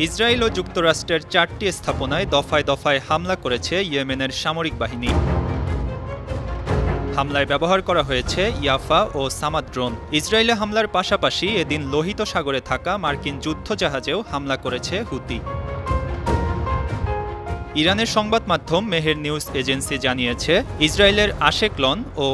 Israel ও যুক্তরাষ্ট্রের 4টি স্থাপনায় দফায় দফায় হামলা করেছে ইয়েমেনের সামরিক বাহিনী। হামলায় ব্যবহার করা হয়েছে ইয়াফা ও সামাদ ড্রোন। ইসরায়েলে হামলার পাশাপাশি এদিন লোহিত সাগরে থাকা মার্কিন যুদ্ধজাহাজেও হামলা করেছে হুতি। ইরানের সংবাদ মাধ্যম মেহের নিউজ এজেন্সি জানিয়েছে, ইসরায়েলের আশেকলন ও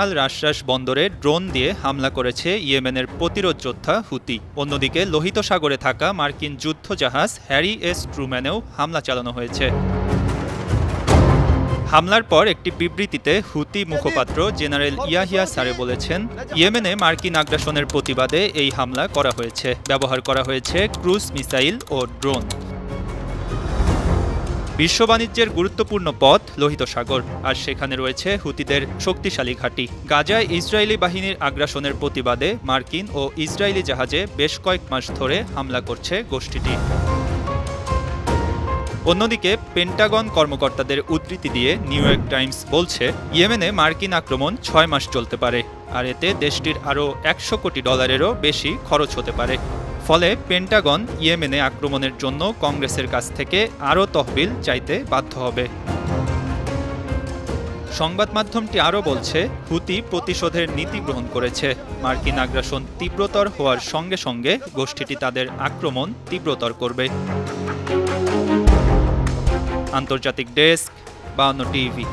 আল রাশরাশ বন্দরে ড্রোন দিয়ে হামলা করেছে ইয়েমেনের প্রতিরোধ যোদ্ধা হুতি। অন্যদিকে লোহিত সাগরে থাকা মার্কিন যুদ্ধজাহাজ হ্যারি এস ট্রুম্যানেও হামলা চালানো হয়েছে। হামলার পর একটি বিবৃতিতে হুতি মুখপাত্র জেনারেল ইয়াহিয়া সারে বলেছেন, ইয়েমেনে মার্কিন আগ্রাসনের প্রতিবাদে এই হামলা করা হয়েছে। ব্যবহার করা হয়েছে ক্রুজ মিসাইল ও ড্রোন। বিশ্ব বাণিজ্যের গুরুত্বপূর্ণ পথ লোহিত সাগর, আর সেখানে রয়েছে হুতিদের শক্তিশালী ঘাঁটি। গাজায় ইসরায়েলি বাহিনীর আগ্রাসনের প্রতিবাদে মার্কিন ও ইসরায়েলি জাহাজে বেশ কয়েক মাস ধরে হামলা করছে গোষ্ঠীটি। অন্যদিকে পেন্টাগন কর্মকর্তাদের উদ্ধৃতি দিয়ে নিউ ইয়র্ক টাইমস বলছে, ইয়েমেনে মার্কিন আক্রমণ 6 মাস চলতে পারে, আর এতে দেশটির আরও $100 কোটি বেশি খরচ হতে পারে। ফলে পেন্টাগন ইয়েমেনে আক্রমণের জন্য কংগ্রেসের কাছ থেকে আরও তহবিল চাইতে বাধ্য হবে। সংবাদ মাধ্যমটি আরও বলছে, হুতি প্রতিশোধের নীতি গ্রহণ করেছে। মার্কিন আগ্রাসন তীব্রতর হওয়ার সঙ্গে সঙ্গে গোষ্ঠীটি তাদের আক্রমণ তীব্রতর করবে। আন্তর্জাতিক ডেস্ক, 52 টিভি।